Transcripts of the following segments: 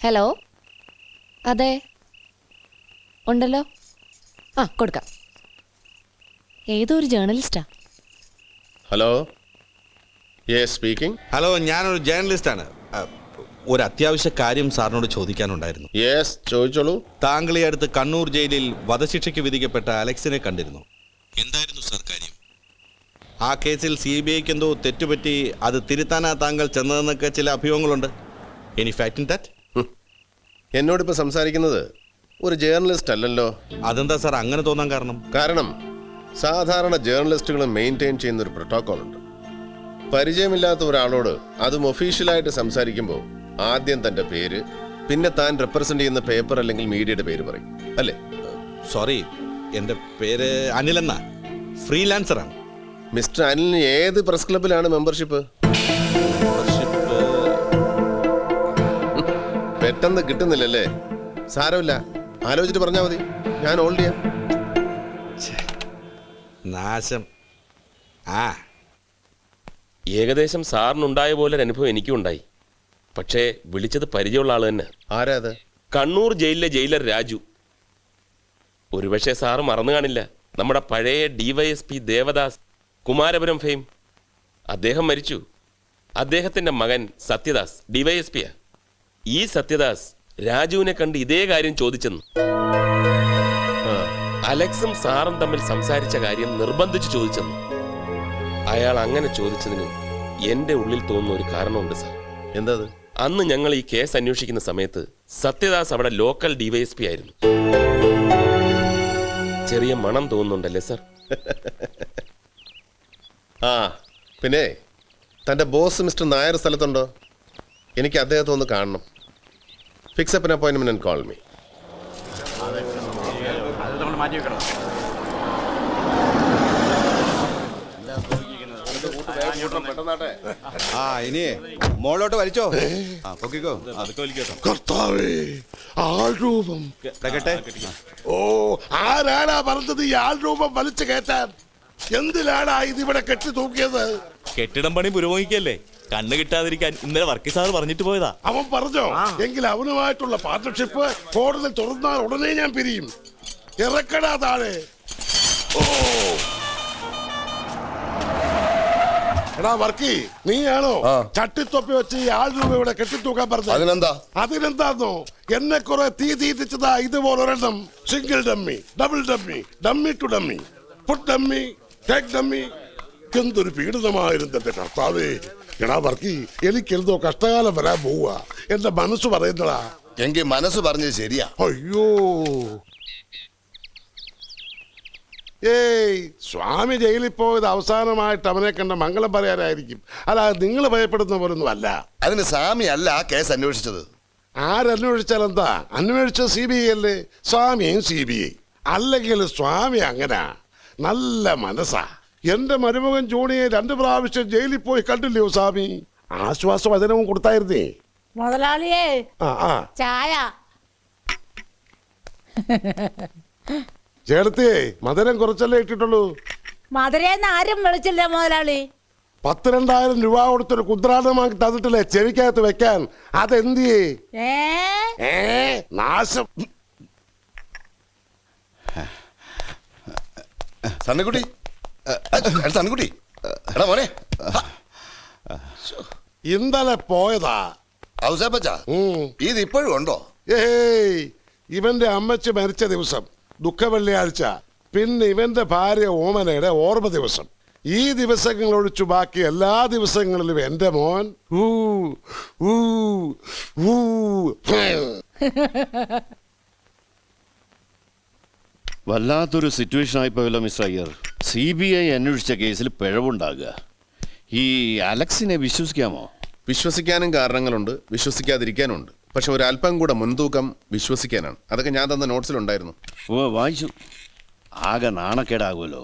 Hello, അതെ ഉണ്ടല്ലോ. ആ കൊടുക്കാം. ഏതോ ഒരു ജേർണലിസ്റ്റാ. Hello, yes speaking. ഹലോ, ഞാനൊരു ജേർണലിസ്റ്റാണ്. ഒരു അത്യാവശ്യ കാര്യം സാറിനോട് ചോദിക്കാനുണ്ടായിരുന്നു. യെസ്, ചോദിച്ചോളൂ. താങ്കൾ ഈ അടുത്ത് കണ്ണൂർ ജയിലിൽ വധശിക്ഷയ്ക്ക് വിധിക്കപ്പെട്ട അലക്സിനെ കണ്ടിരുന്നു. എന്തായിരുന്നു സാർ കാര്യം? ആ കേസിൽ CBIക്ക് എന്തോ തെറ്റുപറ്റി, അത് തിരുത്താനാ താങ്കൾ ചെന്നതെന്നൊക്കെ ചില അഭിയോഗങ്ങളുണ്ട്. Any fact in that? എന്നോടിപ്പോൾ സംസാരിക്കുന്നത് ഒരു ജേർണലിസ്റ്റ് അല്ലല്ലോ. അതെന്താ സാർ അങ്ങനെ തോന്നാൻ കാരണം? കാരണം സാധാരണ ജേർണലിസ്റ്റുകൾ മെയിൻറ്റെയിൻ ചെയ്യുന്ന ഒരു പ്രോട്ടോക്കോൾ ഉണ്ട്. പരിചയമില്ലാത്ത ഒരാളോട് അതും ഒഫീഷ്യലായിട്ട് സംസാരിക്കുമ്പോൾ ആദ്യം തൻ്റെ പേര്, പിന്നെ താൻ റെപ്രസെൻ്റ് ചെയ്യുന്ന പേപ്പർ അല്ലെങ്കിൽ മീഡിയയുടെ പേര് പറയും, അല്ലേ? സോറി, എൻ്റെ പേര് അനിലെന്ന, ഫ്രീലാൻസറാണ്. മിസ്റ്റർ അനിലിന് ഏത് പ്രസ് ക്ലബിലാണ് മെമ്പർഷിപ്പ്? പെട്ടെന്ന് കിട്ടുന്നില്ലല്ലേ? സാരമില്ല, ആലോചിച്ചിട്ട് പറഞ്ഞാൽ മതി, ഞാൻ ഹോൾഡ് ചെയ്യാം. നാശം. ഏകദേശം സാറിനുണ്ടായ പോലെ ഒരു അനുഭവം എനിക്കും ഉണ്ടായി. പക്ഷേ വിളിച്ചത് പരിചയമുള്ള ആൾ തന്നെ. ആരാ അത്? കണ്ണൂർ ജയിലിലെ ജയിലർ രാജു. ഒരുപക്ഷെ സാറ് മറന്നു കാണില്ല, നമ്മുടെ പഴയ DYSP ദേവദാസ്, കുമാരപുരം ഫെയിം. അദ്ദേഹം മരിച്ചു. അദ്ദേഹത്തിൻ്റെ മകൻ സത്യദാസ് DYSPയാ. ഈ സത്യദാസ് രാജുവിനെ കണ്ട് ഇതേ കാര്യം ചോദിച്ചെന്നു. അലക്സും സാറും തമ്മിൽ സംസാരിച്ച കാര്യം നിർബന്ധിച്ച് ചോദിച്ചെന്നു. അയാൾ അങ്ങനെ ചോദിച്ചതിന് എൻ്റെ ഉള്ളിൽ തോന്നുന്ന ഒരു കാരണമുണ്ട് സാർ. എന്താ? അന്ന് ഞങ്ങൾ ഈ കേസ് അന്വേഷിക്കുന്ന സമയത്ത് സത്യദാസ് അവിടെ ലോക്കൽ DYSP ആയിരുന്നു. ചെറിയ മണം തോന്നുന്നുണ്ടല്ലേ സാർ? പിന്നെ തൻ്റെ ബോസ് മിസ്റ്റർ നായർ സ്ഥലത്തുണ്ടോ? എനിക്ക് അദ്ദേഹത്തെ ഒന്ന് കാണണം. Fix up an appointment and call me. ഇനി മോളോട്ട് വലിച്ചോ. പൊക്കിക്കോ, അതൊക്കെ വലിക്കട്ടോ. കർത്താവേ, ആൾരൂപം. ഓ, ആരാടാ പറഞ്ഞത് ഈ ആൾരൂപം വലിച്ചു കയറ്റാൻ? എന്തിനാടാ ഇതിവിടെ കെട്ടി തൂക്കിയത്? കെട്ടിടം പണി പുരോഗമിക്കല്ലേ, കണ്ണ് കിട്ടാതിരിക്കാൻ ഇന്നലെ വർക്കി സാർ പറഞ്ഞിട്ട് പോയതാ. അവൻ പറഞ്ഞോ? എങ്കിൽ അവനുമായിട്ടുള്ള പാർട്ണർഷിപ്പ് കോടതി തുറന്നാൽ ഉടനെ ഞാൻ പിരിയും. ഇറക്കടാ താഴെ. ഓ, എടാ വർക്കി, നീയാണോ ചട്ടിത്തൊപ്പി വെച്ച് ഈ ആൾരൂപ ഇവിടെ കെട്ടിത്തൂക്കാൻ പറഞ്ഞത്? അതിനെന്താന്നോ, എന്നെ കുറെ തീറ്റിച്ചതാ ഇതുപോലൊരെണ്ണം. Single dummy, double dummy, dummy to dummy, food dummy, take dummy. എന്തൊരു പീഡനമായിരുന്നു എന്റെ കർത്താവേ. എടാ വർക്കി, എനിക്കെന്തോ കഷ്ടകാലം വരാൻ പോവുക. എന്റെ മനസ്സ് പറയുന്നടാ. എങ്കിൽ മനസ്സ് പറഞ്ഞത് ശരിയാ. അയ്യോ, ഏയ്, സ്വാമി ജയിലിൽ പോയത് അവസാനമായിട്ട് അവനെ കണ്ട മംഗളം പറയാനായിരിക്കും. അല്ല, നിങ്ങൾ ഭയപ്പെടുന്ന പോലൊന്നും അല്ല. അതിന് സ്വാമി അല്ല ആ കേസ് അന്വേഷിച്ചത്. ആരന്വേഷിച്ചാൽ എന്താ? അന്വേഷിച്ച CBI അല്ലേ? സ്വാമിയും CBI. അല്ലെങ്കിൽ സ്വാമി അങ്ങനെ നല്ല മനസ്സാ. എന്റെ മരുമകൻ ജോണിയെ 2 പ്രാവശ്യം ജയിലിൽ പോയി കണ്ടില്ലയോ സ്വാമി? ആശ്വാസവചനവും കൊടുത്തായിരുന്നേ. മുതലാളിയേ, ചായ. ചേട്ടത്തിയേ, മധുരം കുറച്ചല്ലേ ഇട്ടിട്ടുള്ളൂ. മധുരേന്ന് ആരും വിളിച്ചില്ല മുതലാളി. 10,000-2,000 രൂപ കൊടുത്തൊരു കുദ്രാടം വാങ്ങി തന്നിട്ടില്ലേ ചെവിക്കകത്ത് വെക്കാൻ? അതെന്തിയേ? നാശം. സണ്ണക്കുട്ടി, സണ്ണക്കുട്ടി, എടാ മോനെ, ഇന്നലെ പോയതാ. ഇത് ഇപ്പോഴും ഉണ്ടോ? ഏയ്, ഇവന്റെ അമ്മച്ചി മരിച്ച ദിവസം ദുഃഖ വെള്ളിയാഴ്ച, പിന്നെ ഇവന്റെ ഭാര്യ ഓമനയുടെ ഓർമ്മ ദിവസം. ഈ ദിവസങ്ങൾ ഒഴിച്ചു ബാക്കി എല്ലാ ദിവസങ്ങളിലും എന്റെ മോൻ വല്ലാത്തൊരു സിറ്റുവേഷൻ ആയിപ്പോയല്ലോ മിസ്റ്റർ അയ്യർ. CBI അന്വേഷിച്ച കേസിൽ പിഴവുണ്ടാകുക. ഈ അലക്സിനെ വിശ്വസിക്കാമോ? വിശ്വസിക്കാനും കാരണങ്ങളുണ്ട്, വിശ്വസിക്കാതിരിക്കാനുണ്ട്. പക്ഷെ ഒരല്പം കൂടെ മുൻതൂക്കം വിശ്വസിക്കാനാണ്. അതൊക്കെ ഞാൻ തന്ന നോട്ട്സിലുണ്ടായിരുന്നു. വായിച്ചു. ആകെ നാണക്കേടാകുമല്ലോ.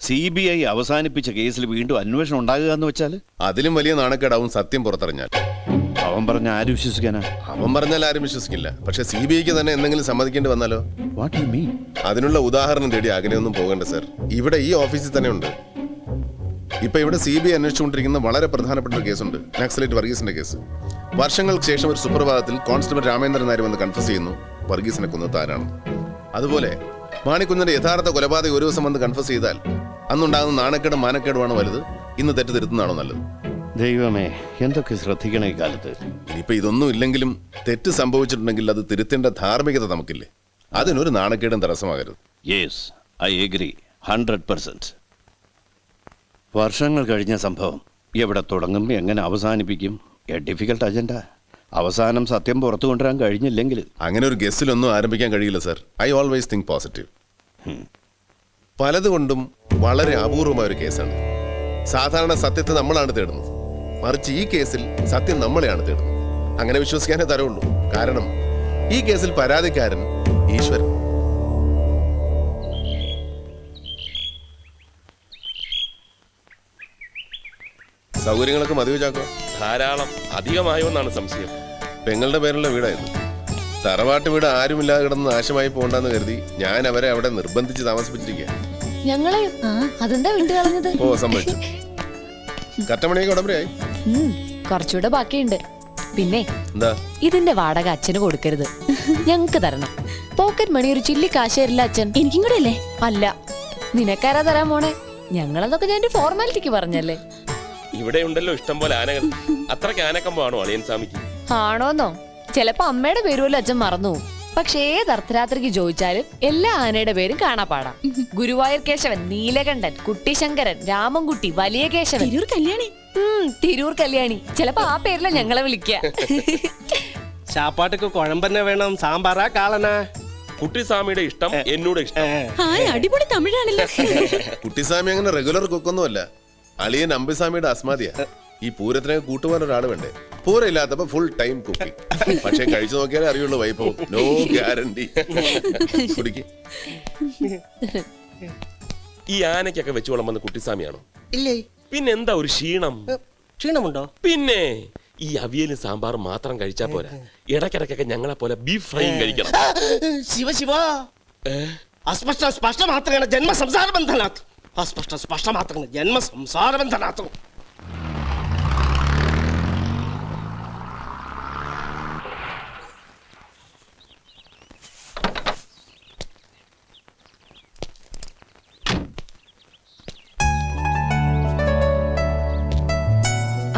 CBI അവസാനിപ്പിച്ച കേസിൽ വീണ്ടും അന്വേഷണം ഉണ്ടാകുക എന്ന് വെച്ചാൽ അതിലും വലിയ നാണക്കേടാവും സത്യം പുറത്തറിഞ്ഞാൽ. അവൻ പറഞ്ഞ ആര് വിശ്വസിക്കാനാ? അവൻ പറഞ്ഞാൽ ആരും വിശ്വസിക്കില്ല. പക്ഷെ CBIക്ക് തന്നെ എന്തെങ്കിലും സമ്മതിക്കേണ്ടി വന്നാലോ? What you mean? അതിനുള്ള ഉദാഹരണം തേടി അകലെയൊന്നും പോകണ്ട സർ. ഇവിടെ ഈ ഓഫീസിൽ തന്നെ ഉണ്ട്. ഇപ്പൊ ഇവിടെ CBI അന്വേഷിച്ചുകൊണ്ടിരിക്കുന്ന വളരെ പ്രധാനപ്പെട്ട ഒരു കേസുണ്ട്, നക്സലൈറ്റ് വർഗീസിന്റെ കേസ്. വർഷങ്ങൾക്ക് ശേഷം ഒരു സുപ്രഭാതത്തിൽ കോൺസ്റ്റബിൾ രാമേന്ദ്രൻ നായർ വന്ന് കൺഫസ് ചെയ്യുന്നു വർഗീസിനെ കൊന്നത് ആരാണ്. അതുപോലെ മാണിക്കുഞ്ഞിന്റെ യഥാർത്ഥ കൊലപാതകം ഒരു ദിവസം വന്ന് കൺഫസ് ചെയ്താൽ അന്നുണ്ടാകുന്ന നാണക്കേടും മാനക്കേടുമാണ് വലുത്, ഇന്ന് തെറ്റ് തിരുത്തുന്നതാണോ നല്ലത്? ദൈവമേ, എന്തൊക്കെ ശ്രദ്ധിക്കണം ഈ കാലത്ത്. ഇനിയിപ്പോ ഇതൊന്നും ഇല്ലെങ്കിലും തെറ്റ് സംഭവിച്ചിട്ടുണ്ടെങ്കിൽ അത് തിരുത്തേണ്ട ധാർമ്മികത നമുക്കില്ലേ? അതിനൊരു നാണക്കേടും തടസ്സമാകരുത്. Yes, I agree 100%. വർഷങ്ങൾ കഴിഞ്ഞ സംഭവം എവിടെ തുടങ്ങും, എങ്ങനെ അവസാനിപ്പിക്കും? A difficult agenda. അവസാനം സത്യം പുറത്തു കൊണ്ടുവരാൻ കഴിഞ്ഞില്ലെങ്കിൽ അങ്ങനെ ഒരു ഗസ്റ്റിലൊന്നും ആരംഭിക്കാൻ കഴിയില്ല sir. I always think positive. പലതുകൊണ്ടും വളരെ അപൂർവമായ ഒരു കേസാണ്. സാധാരണ സത്യത്തെ നമ്മളാണ് തേടുന്നത്, മറിച്ച് ഈ കേസിൽ സത്യം നമ്മളെയാണ് തേടുന്നത്. അങ്ങനെ വിശ്വസിക്കാനേ തരവുള്ളൂ. കാരണം ഈ കേസിൽ പരാതിക്കാരൻ ഈശ്വരൻ. സൗകര്യങ്ങളൊക്കെ മതിയോ ചാക്കോ? ധാരാളം. അധികമായോ എന്നാണ് സംശയം. പെങ്ങളുടെ പേരുള്ള വീടായിരുന്നു. തറവാട്ട് വീട് ആരുമില്ലാതെ കിടന്ന് നാശമായി പോകണ്ടെന്ന് കരുതി ഞാൻ അവരെ അവിടെ നിർബന്ധിച്ച് താമസിപ്പിച്ചിരിക്കുക. ഞങ്ങളെ അതെന്താ വിട്ടു കളഞ്ഞത്? ഓ, സംഭവിച്ചു. കറ്റമണിയൊക്കെ ഉടമ്പടിയായി. കുറച്ചുകൂടെ ബാക്കിയുണ്ട്. പിന്നെ എന്താ? ഇതിന്റെ വാടക അച്ഛന് കൊടുക്കരുത്, ഞങ്ങക്ക് തരണം. പോക്കറ്റ് മണി ഒരു ചില്ലി കാശ് തരില്ല അച്ഛൻ. എനിക്കും കൂടെ അല്ലേ? അല്ല, നിനക്കാരാ തരാൻ പോണേ? ഞങ്ങളതൊക്കെ ഞാൻ ഫോർമാലിറ്റിക്ക് പറഞ്ഞല്ലേ. ഇവിടെ ഉണ്ടല്ലോ ഇഷ്ടം പോലെ ആനകൾ. അത്രയ്ക്ക് ആനക്കമ്പാണോ അളിയൻ സ്വാമിക്ക്? ആണോന്നോ? ചിലപ്പോ അമ്മയുടെ പേര് പോലും അച്ഛൻ മറന്നു. പക്ഷേ ഏത് അർദ്ധരാത്രിക്ക് ചോദിച്ചാലും എല്ലാ ആനയുടെ പേരും കാണാപ്പാടാം. ഗുരുവായൂർ കേശവൻ, നീലകണ്ഠൻ, കുട്ടിശങ്കരൻ, രാമൻകുട്ടി, വലിയ കേശവൻ, തിരൂർ കല്യാണി. തിരൂർ കല്യാണി. ചിലപ്പോ ആ പേരില ഞങ്ങളെ വിളിക്ക. ചാപ്പാട്ടക്ക് കുഴമ്പന്നെ വേണം, സാമ്പാറാ കാളനാ? കുട്ടിസ്വാമിയുടെ ഇഷ്ടം എന്നോട് ഇഷ്ടം. അടിപൊളി തമിഴാണല്ലോ. കുട്ടിസ്വാമി അങ്ങനെ റെഗുലർ കുക്കൊന്നുമല്ല. അളിയൻ അമ്പിസ്വാമിയുടെ അസ്മാദിയ. ഈ പൂരത്തിനെ കൂട്ടുവാൻ ഒരാൾ വേണ്ടേ? പൂരം ഇല്ലാത്തപ്പോ ഫുൾ ടൈം കുക്കിംഗ്. പക്ഷെ കഴിച്ചു നോക്കിയാലേ അറിയുള്ളൂ വൈഭവം. No guarantee. ഈ ആനയ്ക്കൊക്കെ വെച്ച് വിളമ്പുന്ന കുട്ടിസ്വാമിയാണോ? ഇല്ലേ. പിന്നെന്താ ഒരു ക്ഷീണം? ക്ഷീണമുണ്ടോ? പിന്നെ ഈ അവിയലും സാമ്പാറും മാത്രം കഴിച്ചാ പോരാ, ഇടയ്ക്കിടയ്ക്കൊക്കെ ഞങ്ങളെ പോലെ ബീഫ് ഫ്രൈയും കഴിക്കണം. ശിവ ശിവ, അസ്പഷ്ട സ്പഷ്ട മാത്രമാണ് ജന്മ സംസാര ബന്ധനാഥ്. അസ്പഷ്ട സ്പഷ്ട മാത്രമാണ് ജന്മ സംസാര ബന്ധനാഥ്.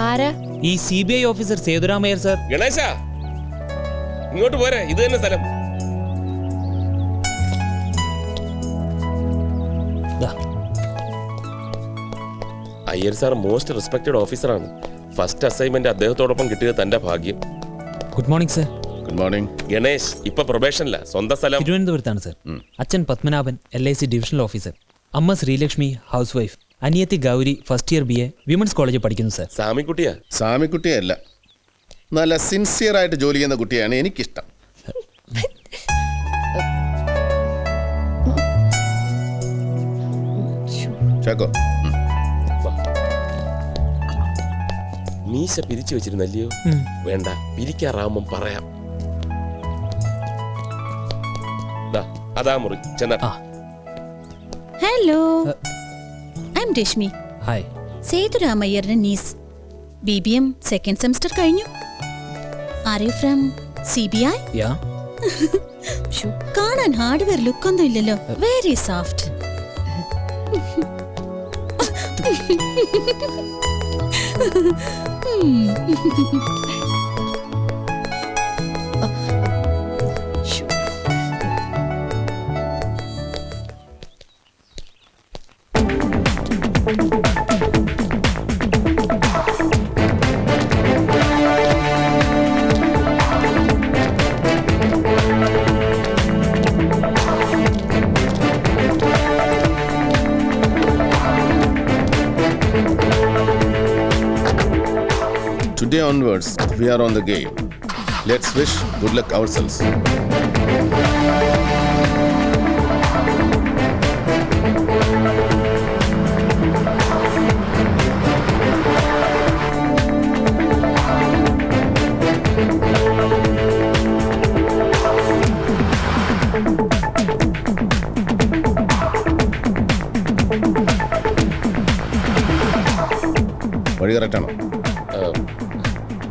ആരാ? ഈ CBI officer Sethuramaiyer sir. Ganesha, ഇങ്ങോട്ട് പോരെ, ഇത് തന്നെ സ്ഥലം. അയ്യർ സാർ മോസ്റ്റ് റെസ്പെക്റ്റഡ് ഓഫീസറാണ്. ഫസ്റ്റ് അസൈൻമെന്റ് അദ്ദേഹത്തോടൊപ്പം കിട്ടിയത് തന്റെ ഭാഗ്യം. Good morning sir. Good morning. Ganesh ഇപ്പൊ പ്രൊബേഷനില്ല. സ്വന്തം സ്ഥലം തിരുവനന്തപുരത്താണ് സർ. അച്ഛൻ പത്മനാഭൻ LIC ഡിവിഷണൽ ഓഫീസർ. അമ്മ ശ്രീലക്ഷ്മി ഹൗസ് വൈഫ്. അനിയത്തി Gauri first year BA women's കോളേജിൽ പഠിക്കുന്നു സർ. സാമിക്കുട്ടിയാ? സാമിക്കുട്ടിയല്ല, നല്ല സിൻസിയർ ആയിട്ട് ജോലി ചെയ്യുന്ന കുട്ടിയാണ് എനിക്കിഷ്ടം. ചാക്കോ, മീശ പിരിച്ചു വെച്ചിരുന്നല്ലയോ? വേണ്ട, പിരിക്കാറാവുമ്പം പറയാം. അതാ മുറി ചെന്നാ. Hello, I am Rashmi. Hi. സേതുരാമയ്യറിന്റെ നീസ്. BBM സെക്കൻഡ് സെമസ്റ്റർ കഴിഞ്ഞു. Are you from CBI? Yeah. കാണാൻ ഹാർഡ്വെയർ ലുക്ക് ഒന്നും ഇല്ലല്ലോ. Very soft. Today onwards, we are on the game. Let's wish good luck ourselves.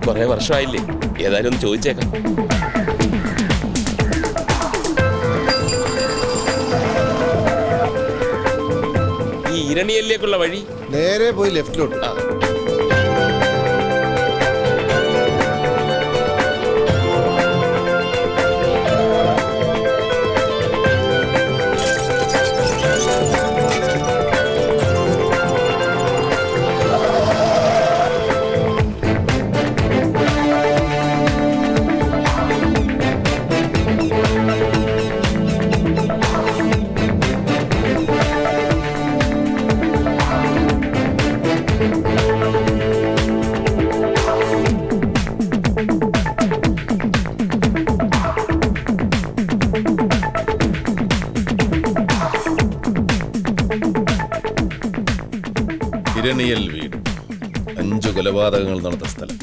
കുറെ വർഷമായില്ലേ, ഏതായാലും ഒന്ന് ചോദിച്ചേക്കാം. ഈ ഇരണിയല്ലേക്കുള്ള വഴി നേരെ പോയി ലെഫ്റ്റിലോട്ട്. ഇരണിയൽ വീട്, 5 കൊലപാതകങ്ങൾ നടന്ന സ്ഥലം.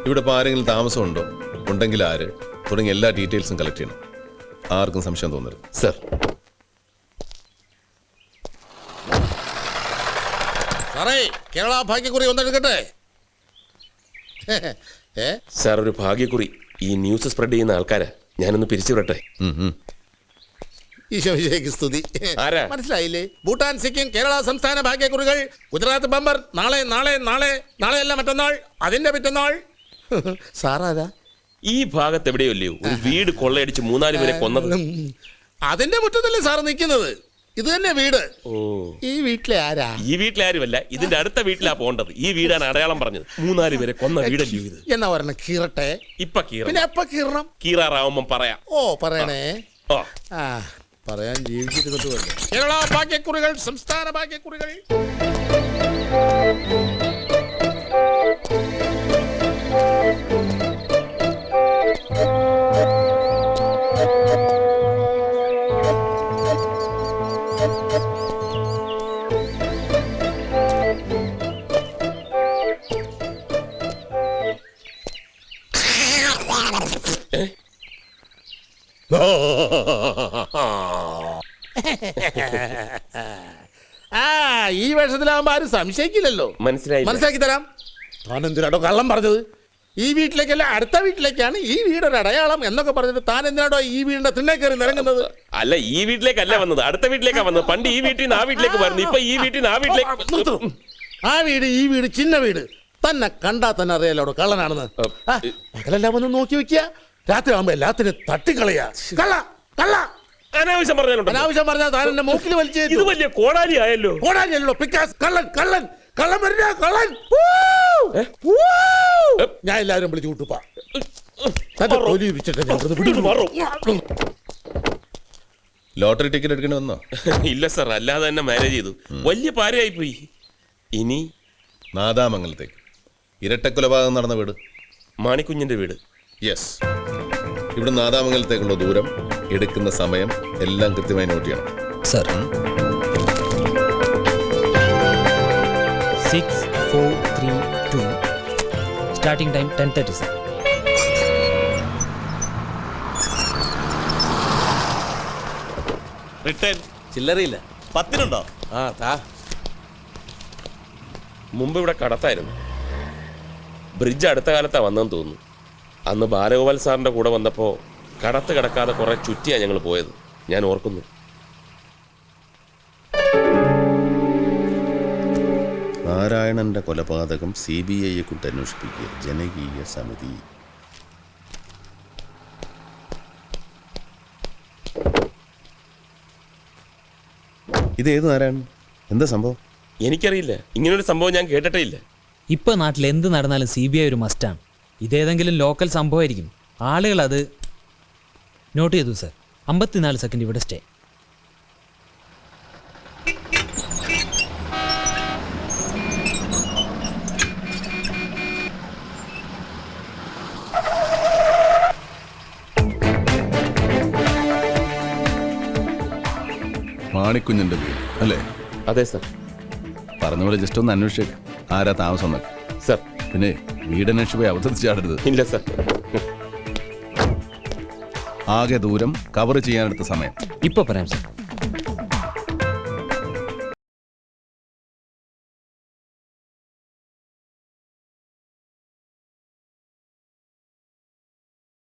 ഇവിടെ ഇപ്പോൾ ആരെങ്കിലും താമസമുണ്ടോ, ഉണ്ടെങ്കിൽ ആര്, തുടങ്ങിയ എല്ലാ ഡീറ്റെയിൽസും കളക്ട് ചെയ്യണം. ആർക്കും സംശയം തോന്നരുത്. സർ. കേരള ഭാഗ്യക്കുറി ഒന്നെടുക്കട്ടെ. സാർ, ഒരു ഭാഗ്യക്കുറി. ഈ ന്യൂസ് സ്പ്രെഡ് ചെയ്യുന്ന ആൾക്കാരാ, ഞാനൊന്ന് പിരിച്ചുവിടട്ടെ. ഈശോയ്ക്ക് സ്തുതി. ആരാ? മനസ്സിലായില്ലേ? ഭൂട്ടാൻ, സിക്കിം, കേരള സംസ്ഥാന ഭാഗ്യക്കുറികൾ. ഗുജറാത്ത് ബമ്പർ. നാളെ നാളെ നാളെ നാളെയല്ല മറ്റന്നാൾ, അതിന്റെ പിറ്റന്നാൾ. സാറാരാ? ഈ ഭാഗത്ത് എവിടെയല്ലയോ ഒരു വീട് കൊള്ളയടിച്ച് 3-4 പേരെ കൊന്നത്? അതിന്റെ മുറ്റത്തല്ലേ സാറ് നിൽക്കുന്നത്? ഇത് തന്നെ വീട്. ഓ, ഈ വീട്ടിലെ ആരാ? ഈ വീട്ടിലെ ആരുമല്ല, ഇതിന്റെ അടുത്ത വീട്ടിലാ പോകേണ്ടത്. ഈ വീടാണ് അടയാളം പറഞ്ഞത്. 3-4 പേരെ കൊന്ന വീടല്ലയോ ഇത്? എന്നാ പറഞ്ഞ കീറട്ടെ. ഇപ്പൊ കീറ. പിന്നെ എപ്പ കീറണം? കീറാറാവുമ്പം പറയാം. ഓ, പറയണേ. ഓ, ആ, പറയാൻ ജീവിച്ചിരുന്നിട്ട് വേണ്ട. കേരള ഭാഗ്യക്കുറികൾ, സംസ്ഥാന ഭാഗ്യക്കുറികൾ. ആ, ഈ വേഷത്തിലാവുമ്പോ ആരും സംശയിക്കില്ലല്ലോ. മനസ്സിലാക്കി തരാം. താൻ എന്തിനാടോ കള്ളം പറഞ്ഞത്? ഈ വീട്ടിലേക്കല്ല, അടുത്ത വീട്ടിലേക്കാണ് ഈ വീടൊരു അടയാളം എന്നൊക്കെ പറഞ്ഞിട്ട് താൻ എന്തിനാടോ ഈ വീടിന്റെ തിണ്ണേ കയറി നിറങ്ങുന്നത്? അല്ല, ഈ വീട്ടിലേക്കല്ല വന്നത്, അടുത്ത വീട്ടിലേക്കാ വന്നത്. പണ്ട് ഈ വീട്ടിൽ നിന്ന് ആ വീട്ടിലേക്ക് വരുന്നു, ഇപ്പൊ ഈ വീട്ടിൽ നിന്ന് ആ വീട്ടിലേക്ക്. ആ വീട്, ഈ വീട് ചിന്ന വീട്. തന്നെ കണ്ടാ തന്നെ അറിയാലോ കള്ളനാണെന്ന്. പകലെല്ലാം ഒന്ന് നോക്കി വെക്കുക, രാത്രി ആവുമ്പോ എല്ലാത്തിനും തട്ടിക്കളയാ. കള്ള കള്ള അനാവശ്യം പറഞ്ഞാലുണ്ട്. അനാവശ്യം പറഞ്ഞാൽ താൻ എന്റെ മൂക്കിൽ വലിച്ചു. ഇത് വലിയ കോടാലി ആയല്ലോ. കോടാലിയല്ലോ, പിക്കാസ്. കള്ളൻ കള്ളൻ കള്ളൻ വരുന്ന കള്ളൻ. ഞാൻ എല്ലാവരും വിളിച്ചു കൂട്ടുപ്പാ. ലോട്ടറി ടിക്കറ്റ് എടുക്കണ വന്നോ? ഇല്ല സർ, അല്ലാതെ തന്നെ മാരേജ് ചെയ്തു. വലിയ പാരയായി പോയി. ഇനി നാദാമംഗലത്തേക്ക് ഇരട്ടക്കൊലപാതകം നടന്ന വീട് മാണിക്കുഞ്ഞിന്റെ വീട്. യെസ്. ഇവിടെ നാദാമംഗലത്തേക്കുള്ള ദൂരം, എടുക്കുന്ന സമയം എല്ലാം കൃത്യമായി നോട്ട് ചെയ്യണം. Sir. 6432. Starting time 10:30 sir. Return ചില്ലറയില്ല. 10-നുണ്ടോ? ആ, താ. മുമ്പ് ഇവിടെ കടത്തായിരുന്നു. ബ്രിഡ്ജ് അടുത്ത കാലത്താ വന്നെന്ന് തോന്നുന്നു. അന്ന് ബാലഗോപാൽ സാറിന്റെ കൂടെ വന്നപ്പോ കടത്ത് കിടക്കാതെ കുറെ ചുറ്റിയാ ഞങ്ങൾ പോയത്, ഞാൻ ഓർക്കുന്നു. നാരായണന്റെ കൊലപാതകം CBIയെ കൊണ്ട് അന്വേഷിപ്പിക്കുക, ജനകീയ സമിതി. ഇതേത് നാരായണൻ? എന്താ സംഭവം? എനിക്കറിയില്ല, ഇങ്ങനൊരു സംഭവം ഞാൻ കേട്ടിട്ടേ ഇല്ല. ഇപ്പൊ നാട്ടിൽ എന്ത് നടന്നാലും CBI ഒരു മസ്റ്റാണ്. ഇതേതെങ്കിലും ലോക്കൽ സംഭവമായിരിക്കും. ആളുകൾ അത് നോട്ട് ചെയ്തു സർ. 54 സെക്കൻഡ് ഇവിടെ സ്റ്റേ. മാണിക്കുഞ്ഞിന്റെ വീട് അല്ലേ? അതെ സർ. പറഞ്ഞ പോലെ ജസ്റ്റ് ഒന്ന് അന്വേഷിച്ചേക്ക്, ആരാ താമസം എന്നൊക്കെ. സർ. പിന്നെ വീടന്വേഷിച്ച് പോയി അവതരിച്ചാടരുത്. ഇല്ല സർ. ആകെ ദൂരം, കവർ ചെയ്യാനെടുത്ത സമയം ഇപ്പൊ പറയാം സർ.